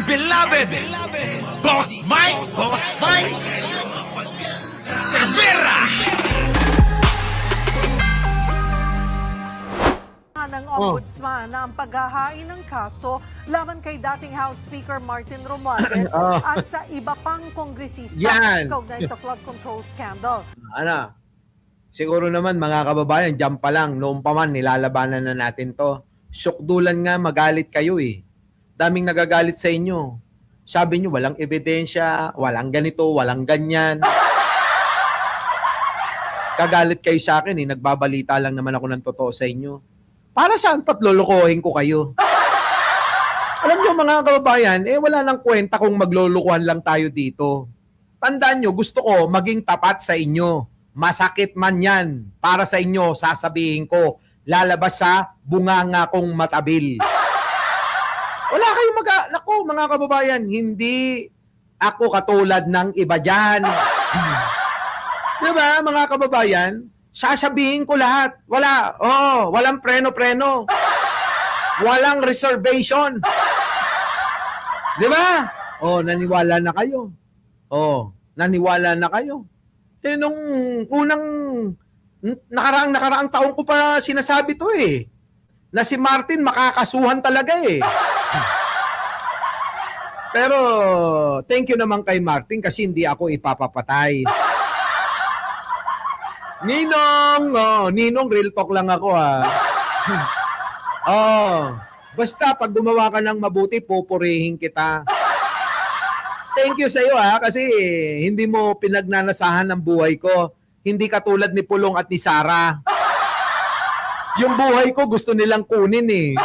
beloved Boss Mike Cervera. Ng Ombudsman na ang paghahain ng kaso laban kay dating House Speaker Martin Romualdez at sa iba pang kongresista kaugnay sa flood control scandal. Ano, siguro naman mga kababayan, dyan pa lang, noon pa man, nilalabanan na natin to. Sukdulan nga, magalit kayo eh. Daming nagagalit sa inyo. Sabi nyo, walang ebidensya, walang ganito, walang ganyan. Kagalit kayo sa akin eh, nagbabalita lang naman ako ng totoo sa inyo. Para saan pat lolokohin ko kayo? Alam nyo mga kababayan, wala nang kwenta kung maglulukuhan lang tayo dito. Tandaan nyo, gusto ko maging tapat sa inyo. Masakit man yan. Para sa inyo, sasabihin ko, lalabas sa bunganga kong matabil. Wala kayong naku mga kababayan, hindi ako katulad ng iba dyan. Diba mga kababayan? Sasabihin ko lahat. Walang preno-preno. Walang reservation. Di ba? Naniwala na kayo. Naniwala na kayo. Nung unang nakaraang taon ko pa sinasabi to eh. Na si Martin makakasuhan talaga eh. Pero thank you naman kay Martin kasi hindi ako ipapapatay. Ninong, real talk lang ako ha. Basta pag gumawa ka ng mabuti, pupurihin kita. Thank you sa iyo ha, kasi hindi mo pinagnanasahan ng buhay ko. Hindi katulad ni Pulong at ni Sara. Yung buhay ko gusto nilang kunin eh.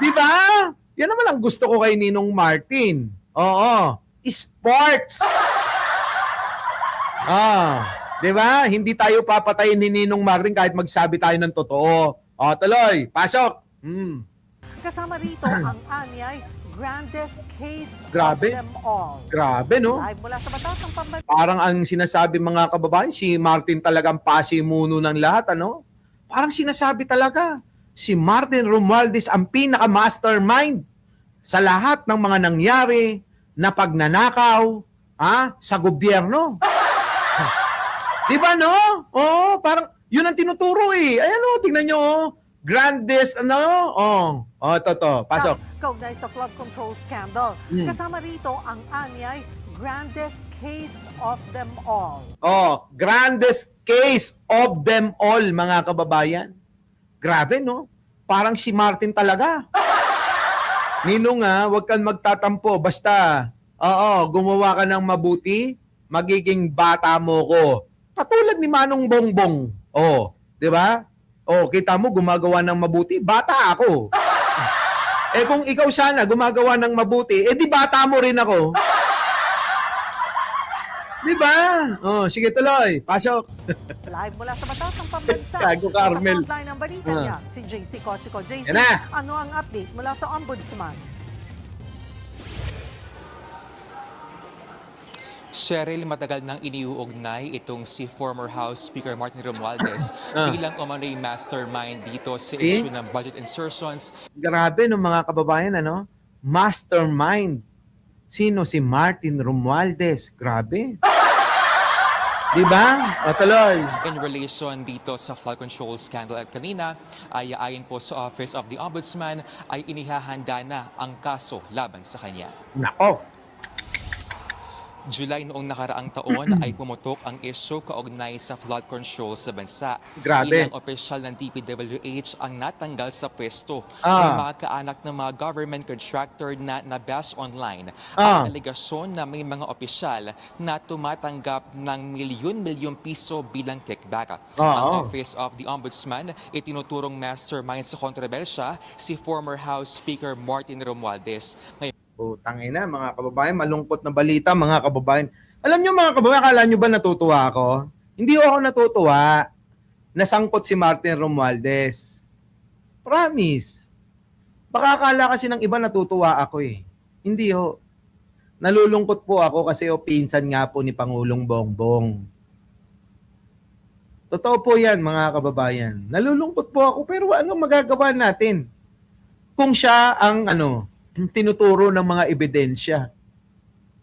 Di ba? Yan naman ang gusto ko kay Ninong Martin. Sports. Di ba? Hindi tayo papatayin ni Ninong Martin kahit magsabi tayo ng totoo. Tuloy, pasok. Kasama rito ang anyay grandest case Grabe. of them all. Grabe, no? Live mula sa Batasang Pambansa. Parang ang sinasabi mga kababayan, si Martin talagang pasimuno ng lahat, ano? Parang sinasabi talaga, si Martin Romualdez ang pinaka-mastermind sa lahat ng mga nangyari na pagnanakaw sa gobyerno. Di ba, no? Parang yun ang tinuturo eh. Ayan tingnan nyo, grandest, toto, pasok. Kaugnay sa flood control scandal. Kasama rito ang anyay grandest case of them all. Grandest case of them all, mga kababayan. Grabe, no? Parang si Martin talaga. Ninong huwag kang magtatampo. Basta, gumawa ka ng mabuti, magiging bata mo ko. Katulad ni Manong Bongbong. Di ba? Kita mo gumagawa ng mabuti, bata ako. Kung ikaw sana gumagawa ng mabuti, di bata mo rin ako. Di ba? Sige tuloy, pasok. Live mula sa Batasang Pambansa. Gago, Carmel. Sa frontline ng balita niya, si JC Cosico. JC, ano ang update mula sa Ombudsman? Cheryl, matagal nang iniuugnay itong si former House Speaker Martin Romualdez bilang umano'y mastermind dito sa issue ng budget insertions. Grabe no mga kababayan, mastermind. Sino si Martin Romualdez? Grabe. Diba? Tuloy. In relation dito sa flood control scandal at kanina, ay ayon po sa Office of the Ombudsman ay inihahanda na ang kaso laban sa kanya. Nako. July noong nakaraang taon ay pumutok ang issue kaugnay sa flood control sa bansa. Grabe. Ilang opisyal ng DPWH ang natanggal sa pwesto. May mga kaanak ng mga government contractor na nabash online ang alegasyon na may mga opisyal na tumatanggap ng milyon-milyong piso bilang kickback. Ang Office of the Ombudsman itinuturong mastermind sa kontrobersya si former House Speaker Martin Romualdez. Tangina, mga kababayan, malungkot na balita, mga kababayan. Alam nyo mga kababayan, akala nyo ba natutuwa ako? Hindi ako natutuwa. Nasangkot si Martin Romualdez. Promise. Baka akala kasi ng iba natutuwa ako eh. Hindi ho. Nalulungkot po ako kasi pinsan nga po ni Pangulong Bongbong. Totoo po yan, mga kababayan. Nalulungkot po ako pero ano magagawa natin? Kung siya ang tinuturo ng mga ebidensya.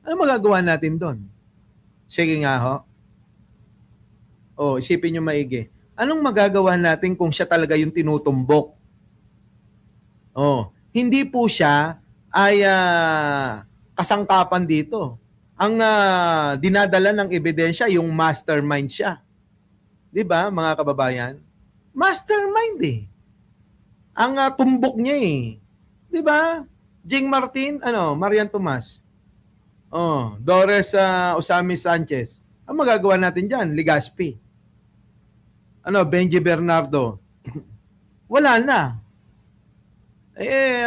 Ano magagawa natin doon? Sige nga ho. Isipin nyo maigi. Anong magagawa natin kung siya talaga yung tinutumbok? Hindi po siya ay kasangkapan dito. Ang dinadala ng ebidensya, yung mastermind siya. 'Di ba, mga kababayan? Mastermind eh. Ang tumbok niya eh. 'Di ba? Jing Martin, Marian Tomas. Dores Osami Sanchez. Ang magagawa natin diyan, Legaspi. Benji Bernardo. Wala na.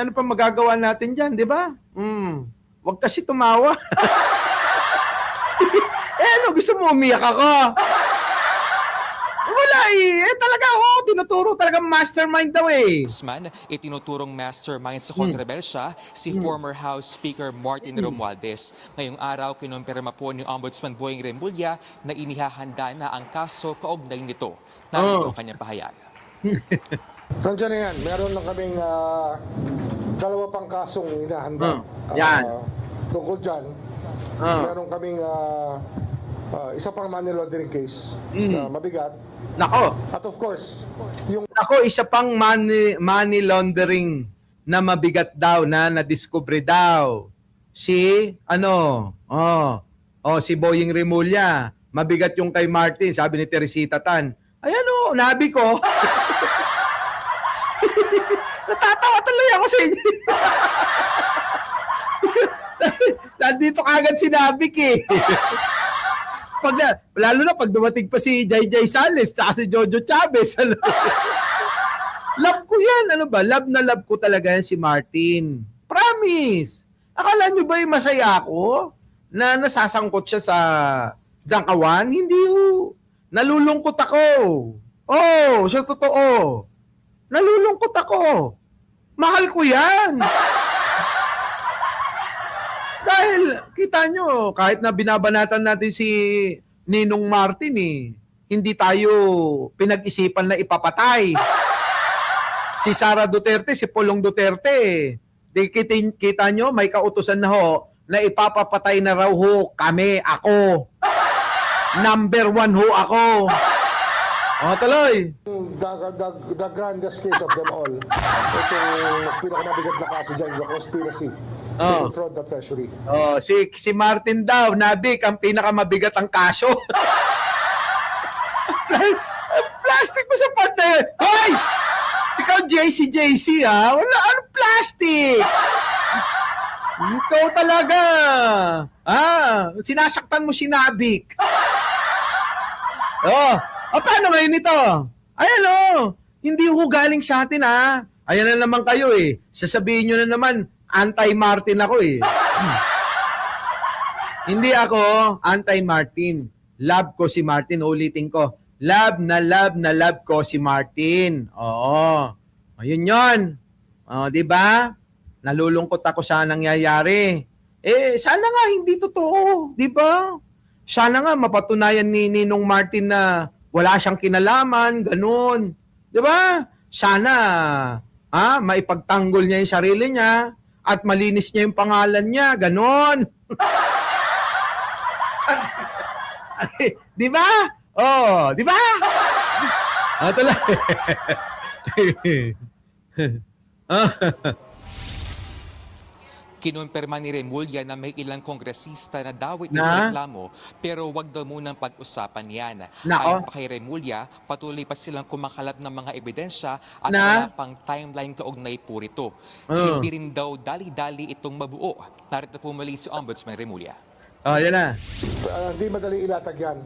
Ano pa magagawa natin diyan, 'di ba? Wag kasi tumawa. Gusto mo umiyak ako? Wala talaga tinuturo talaga mastermind daw eh. Ombudsman, itinuturong mastermind sa kontrobersya si former House Speaker Martin Romualdez. Ngayong araw, kinumpirma po ni Ombudsman Boying Remulla na inihahanda na ang kaso kaugnay nito. Narito ang kanyang pahayag. Nandiyan na yan. Meron lang kaming dalawa pang kasong inahanda. Yan. Tungkol dyan, meron kaming isa pang money laundering case na mabigat. Nako. At of course, yung Isa pang money laundering na mabigat daw na nadiskubre daw. Si si Boying Remulla. Mabigat yung kay Martin, sabi ni Teresita Tan. Ayan nabi ko. Natatawa tuloy ako sa inyo. Nandito kagad sinabi lalo na pag dumating pa si Jay Sales tsaka si Jojo Chavez. Love ko yan. Love na love ko talaga yan si Martin. Promise. Akala nyo ba yung masaya ako na nasasangkot siya sa jangkawan? Hindi ho. Nalulungkot ako. Sa totoo. Nalulungkot ako. Mahal ko yan. Dahil, kita nyo, kahit na binabanatan natin si Ninong Martin hindi tayo pinag-isipan na ipapatay. Si Sara Duterte, si Pulong Duterte, kita nyo, may kautusan na na ipapapatay na raw ako. Number 1 ako. Tuloy. the grandest case of them all. Itong pinakamabigat na kaso dyan, the conspiracy to defraud the treasury. Si Martin daw, Nabik, ang pinakamabigat ang kaso. Plastic mo sa partner. Hoy! Ikaw JC Wala, plastic? Ikaw talaga. Sinasaktan mo si Nabik. Paano ngayon ito? Ayan hindi ho galing sa atin Ayan na naman kayo Sasabihin nyo na naman, anti-Martin ako Hindi ako anti-Martin. Love ko si Martin, ulitin ko. Love na love ko si Martin. Ayun yon. Di ba? Nalulungkot ako sa nangyayari. Sana nga hindi totoo, di ba? Sana nga mapatunayan ni Ninong Martin na wala siyang kinalaman, ganun. Di ba? Sana maipagtanggol niya yung sarili niya at malinis niya yung pangalan niya, ganun. Di ba? Di ba? Tuloy. Kinumpirma ni Remulla na may ilang kongresista na dawit sa reklamo pero wag daw munang pag-usapan yan. Ayon pa kay Remulla, patuloy pa silang kumakalat ng mga ebidensya at wala pang timeline kaugnay po rito. Hindi rin daw dali-dali itong mabuo. Narito po muli si Ombudsman Remulla. Yan na. Hindi madali ilatag yan.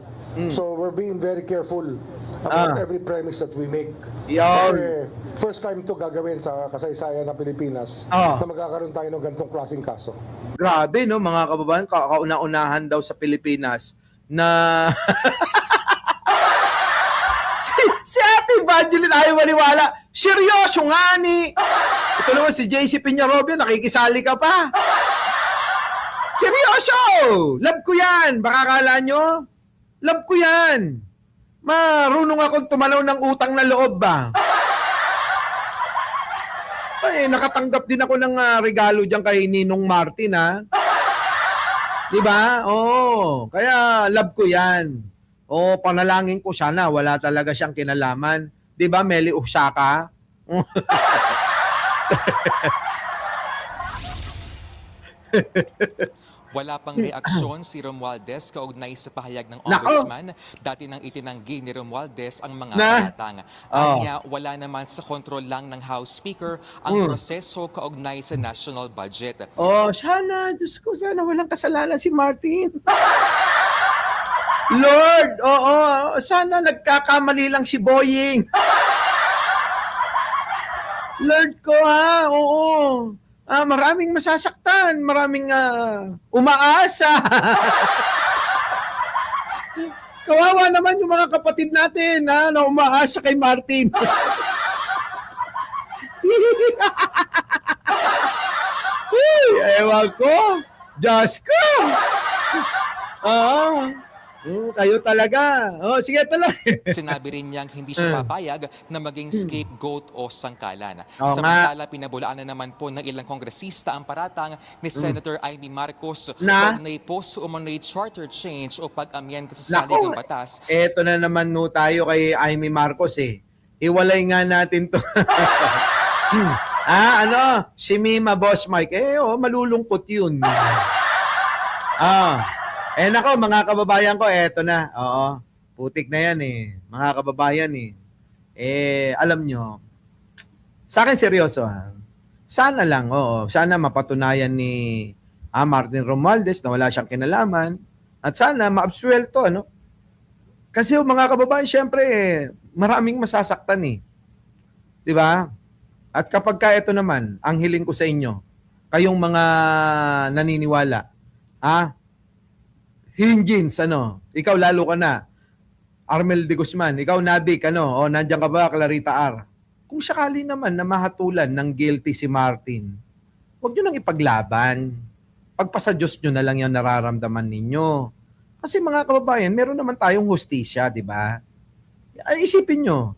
So we're being very careful about every premise that we make. Kasi first time to gagawin sa kasaysayan ng Pilipinas na magkakaroon tayo ng ganitong klaseng kaso. Grabe mga kababayan, kauna-unahan daw sa Pilipinas na si Ate Evangeline ayaw maniwala. Seryoso nga ni. Ito naman si JC Peñarobio, nakikisali ka pa. Seryoso! Love ko yan. Baka akala nyo? Love ko yan. Marunong akong tumalaw ng utang na loob ba? Ay, nakatanggap din ako ng regalo diyan kay Ninong Martin, ha? Di ba? Oo. Kaya love ko yan. O panalangin ko sana wala talaga siyang kinalaman. Di ba, Meli Osaka? Wala pang reaksyon si Romualdez kaugnay sa pahayag ng ombudsman. Dati nang itinanggi ni Romualdez ang mga paratang. Anya, wala naman sa kontrol lang ng House Speaker ang proseso kaugnay sa national budget. Sana, Diyos ko, sana walang kasalanan si Martin. Lord, sana nagkakamali lang si Boying. Lord ko, maraming masasaktan, maraming umaasa. Kawawa naman yung mga kapatid natin na umaasa kay Martin. Ewan ko. Diyos ko. Kayo talaga. Sige talaga. Sinabi rin niyang hindi siya papayag na maging scapegoat o sangkalan. Samantala, pinabulaan na naman po ng ilang kongresista ang paratang ni Senator Amy Marcos kaugnay po sa umano'y charter change o pag-amyenda sa saligang batas. Eto na naman tayo kay Amy Marcos Iwalay nga natin to. Si Mima Boss Mike. Malulungkot yun. Nako, mga kababayan ko, eto na. Putik na yan mga kababayan alam nyo, sa akin seryoso Sana lang, sana mapatunayan ni Martin Romualdez na wala siyang kinalaman at sana maabsuelto, Kasi mga kababayan, syempre, maraming masasaktan Di ba? At kapag ito naman, ang hiling ko sa inyo, kayong mga naniniwala, Hinjins, ikaw lalo ka na. Armel de Guzman, ikaw Nabik, nandiyan ka ba, Clarita R? Kung sakali naman na mahatulan ng guilty si Martin, huwag nyo nang ipaglaban. Pagpasa Diyos nyo na lang yung nararamdaman ninyo. Kasi mga kababayan, meron naman tayong hustisya, di ba? Isipin nyo.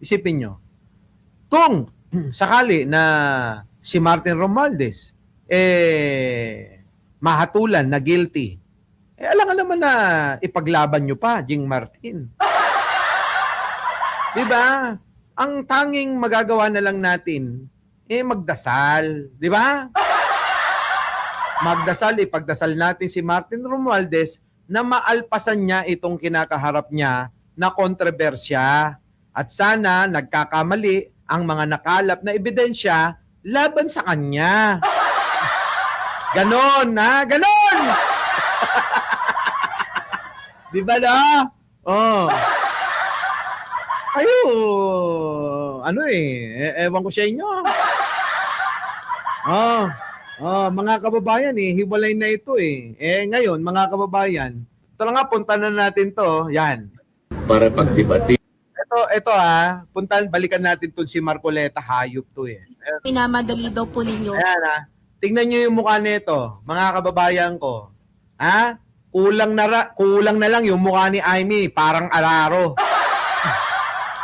Kung sakali na si Martin Romualdez, mahatulan na guilty, alam nga naman na ipaglaban nyo pa, Jing Martin. Diba? Ang tanging magagawa na lang natin, magdasal. Diba? Magdasal, ipagdasal natin si Martin Romualdez na maalpasan niya itong kinakaharap niya na kontrobersya. At sana nagkakamali ang mga nakalap na ebidensya laban sa kanya. Ganon, ganon! Di ba na? Ewan ko sa inyo. Mga kababayan hiwalay na ito ngayon, mga kababayan, ito nga, punta na natin to, yan. Para pagdebate. Ito balikan natin to si Marcoleta, hayop to Minamadali daw po ninyo. Ayan tingnan nyo yung mukha nito, mga kababayan ko. Kulang na lang yung mukha ni Amy, parang araro.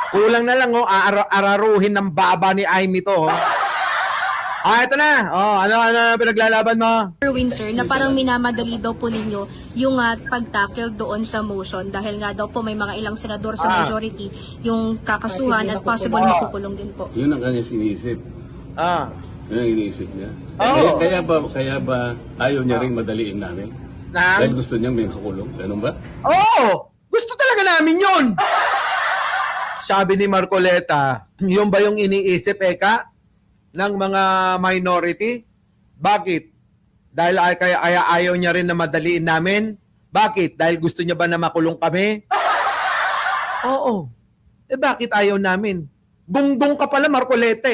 Kulang na lang araruhin ng baba ni Amy to. Ito na. Ano pinaglalaban mo? Erwin sir, na parang minamadali daw po ninyo yung pag-tackle doon sa motion dahil nga daw po may mga ilang senador sa majority yung kakasuhan at possible makukulong din po. Yun ang kanyang sinisip. Yun ang iniisip niya. Kaya ba ayaw niya ring madaliin namin? Dahil gusto niyang may kakulong. Ganun ba? Gusto talaga namin yun. Sabi ni Marcoleta, yun ba yung iniisip, ng mga minority? Bakit? Dahil ayaw niya rin na madaliin namin? Bakit? Dahil gusto niya ba na makulong kami? Oo. Bakit ayaw namin? Gunggong ka pala, Marcoleta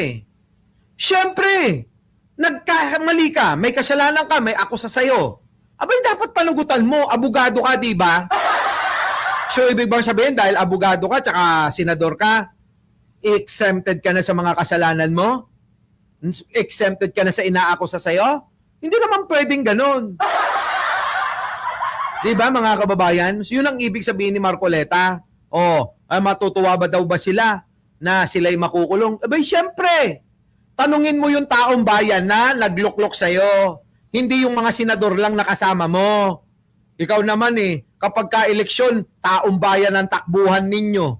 Siyempre, nagkamali ka, may kasalanan ka, may akusa sa'yo. Abay, dapat panugutan mo, abogado ka, di ba? So, ibig bang sabihin, dahil abogado ka, tsaka senador ka, exempted ka na sa mga kasalanan mo? Exempted ka na sa inaakusa sa'yo? Hindi naman pwedeng ganun. Di ba, mga kababayan? So, yun ang ibig sabihin ni Marcoleta. Matutuwa ba daw ba sila na sila'y makukulong? Abay, syempre, Tanungin mo yung taong bayan na nagluklok sa'yo. Hindi yung mga senador lang nakasama mo. Ikaw naman kapag ka-eleksyon, taong bayan ang takbuhan ninyo.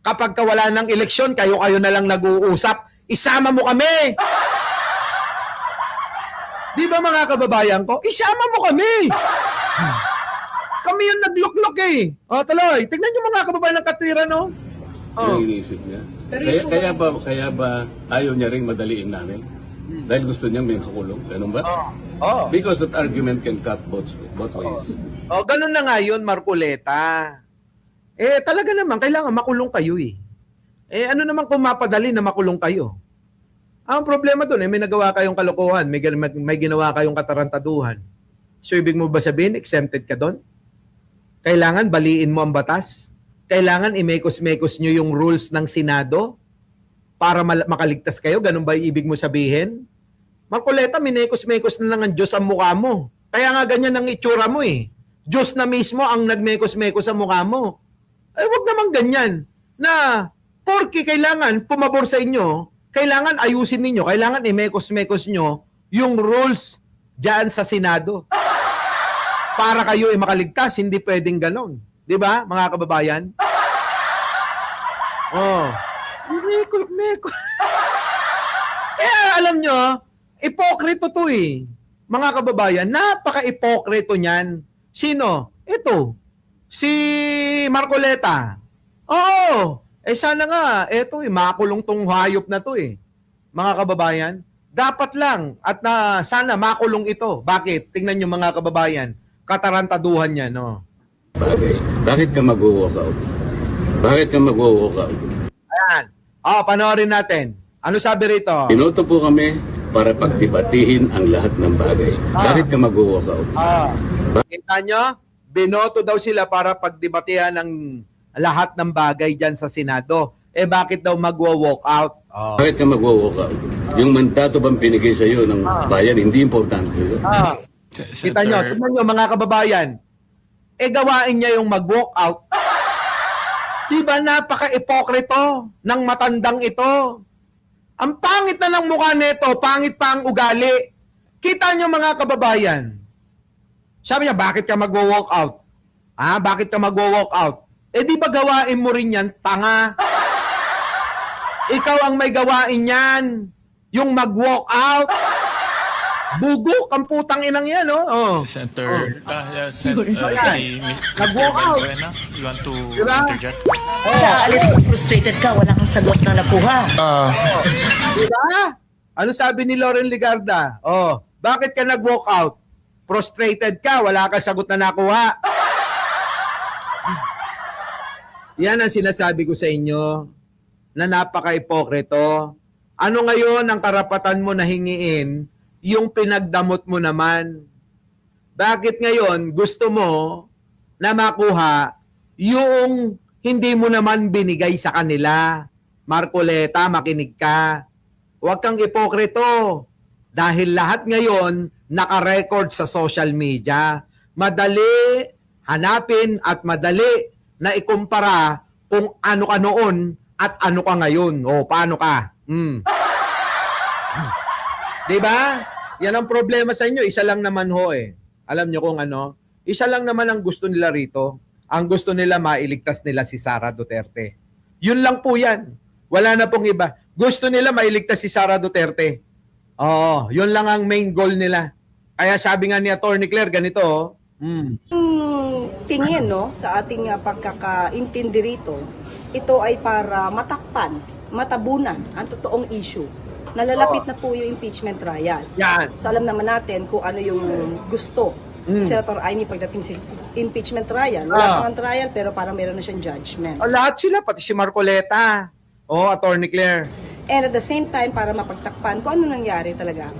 Kapag ka wala ng eleksyon, kayo-kayo na lang nag-uusap. Isama mo kami! Di ba mga kababayan ko? Isama mo kami! Kami yung nagluklok Tuloy, tignan yung mga kababayan ng katwiran, no? Yung iniisip niya. Kaya ba ayaw niya rin madaliin namin? Dahil gusto niya may kakulong. Ganun ba? Because that argument can cut both ways. Ganun na nga yun, Marcoleta. Talaga naman, kailangan makulong kayo ano naman kung mapadali na makulong kayo? Ang problema doon, may nagawa kayong kalokohan, may ginawa kayong katarantaduhan. So, ibig mo ba sabihin, exempted ka doon? Kailangan baliin mo ang batas? Kailangan imekos-mekos nyo yung rules ng Senado para makaligtas kayo? Ganun ba yung ibig mo sabihin? Marcoleta, minekos-mekos na lang ang Diyos ang mukha mo. Kaya nga ganyan ang itsura mo Diyos na mismo ang nagmekos-mekos sa mukha mo. Wag naman ganyan na porke kailangan pumabor sa inyo, kailangan ayusin ninyo, kailangan imekos-mekos nyo yung rules dyan sa Senado. Para kayo makaligtas, hindi pwedeng ganon. Di ba, mga kababayan? Mekos. Alam nyo, ipokrito to Mga kababayan, napaka-ipokrito niyan. Sino? Ito. Si Marcoleta. Sana nga, makulong tong hayop na to Mga kababayan, dapat lang at sana makulong ito. Bakit? Tingnan nyo mga kababayan, katarantaduhan niya, no? Bakit ka mag-walk out? Ayan. Panoorin natin. Ano sabi rito? Binoto po kami para pagdebatihin ang lahat ng bagay. Bakit ka mag-walk out? Kita nyo? Binoto daw sila para pagdebatihan ang lahat ng bagay dyan sa Senado. Bakit daw magwo-walk out? Bakit ka mag-walk out? Yung mandato bang pinigay sa iyo ng bayan, hindi importante sa'yo? Kita nyo, tignan nyo mga kababayan. Gawain niya yung mag-walk out. Diba napaka-ipokrito ng matandang ito? Ang pangit na ng mukha nito, pangit pa ang ugali. Kita nyo mga kababayan. Sabi niya, bakit ka mag-walk out? Bakit ka mag-walk out? Di ba gawain mo rin yan, tanga? Ikaw ang may gawain yan. Yung mag-walk out. Bugok ang putang inang yan, Senator, Nag-walk out. you want to Diba? interject? Alis ka, frustrated ka, wala kang sagot na nakuha. Diba? Ano sabi ni Loren Ligarda? Bakit ka nag-walk out? Frustrated ka, wala kang sagot na nakuha. Yan ang sinasabi ko sa inyo na napaka-ipokrito. Ano ngayon ang karapatan mo na hingiin yung pinagdamot mo naman? Bakit ngayon gusto mo na makuha yung hindi mo naman binigay sa kanila? Marcoleta, makinig ka. Huwag kang ipokrito. Dahil lahat ngayon naka-record sa social media. Madali hanapin at madali na ikumpara kung ano ka noon at ano ka ngayon. Paano ka? Diba? Yan ang problema sa inyo. Isa lang naman Alam nyo kung ano? Isa lang naman ang gusto nila rito. Ang gusto nila mailigtas nila si Sara Duterte. Yun lang po yan. Wala na pong iba. Gusto nila mailigtas si Sara Duterte. Yun lang ang main goal nila. Kaya sabi nga ni Atty. Claire, ganito. Tingin sa ating pagkakaintindi rito, ito ay para matakpan, matabunan ang totoong issue. Nalalapit na po yung impeachment trial. Yan. So alam naman natin kung ano yung gusto ni Senator Amy pagdating sa impeachment trial. Wala pang trial pero parang meron na siyang judgment. Lahat sila, pati si Marcoleta. Atty. Claire. And at the same time, para mapagtakpan kung ano nangyari talaga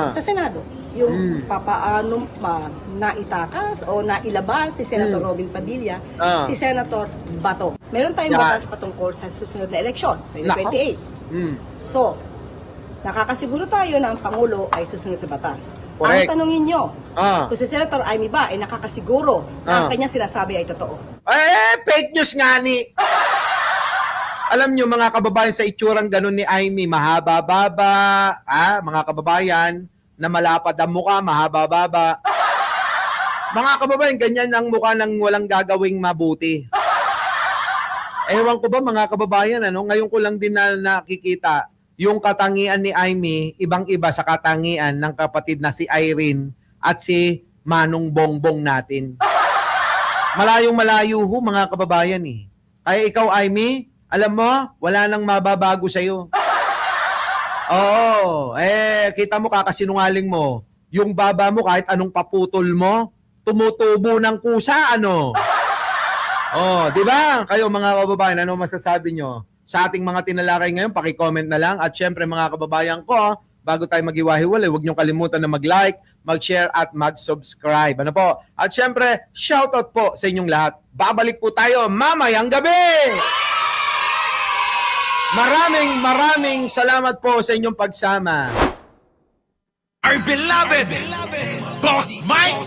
sa Senado. Yung papaano pa naitakas o nailabas si Senator Robin Padilla, si Senator Bato. Meron tayong batas patungkol sa susunod na eleksyon, 2028. So, nakakasiguro tayo na ang Pangulo ay susunod sa batas. Correct. Ang tanungin nyo, kung si Senator Amy ba ay nakakasiguro na ang kanyang sinasabi ay totoo. Fake news nga ni. Alam nyo, mga kababayan, sa itsurang ganun ni Aimee, mahaba-baba, mga kababayan, na malapad ang mukha, mahaba-baba. Mga kababayan, ganyan ang mukha ng walang gagawing mabuti. Ewan ko ba, mga kababayan, ngayon ko lang din na nakikita, yung katangian ni Aimee, ibang-iba sa katangian ng kapatid na si Irene at si Manong Bongbong natin. Malayong-malayo ho, mga kababayan eh. Kaya ikaw, Aimee, alam mo, wala nang mababago sa'yo. Oo, kita mo kakasinungaling mo. Yung baba mo, kahit anong paputol mo, tumutubo ng kusa, di ba? Kayo mga kababayan, ano masasabi nyo? Sa ating mga tinalakay ngayon, paki-comment na lang. At syempre mga kababayan ko, bago tayo mag-iwahiwalay, huwag nyo kalimutan na mag-like, mag-share at mag-subscribe. Ano po? At syempre, shoutout po sa inyong lahat. Babalik po tayo mamayang gabi! Maraming salamat po sa inyong pagsama. Our beloved Boss Mike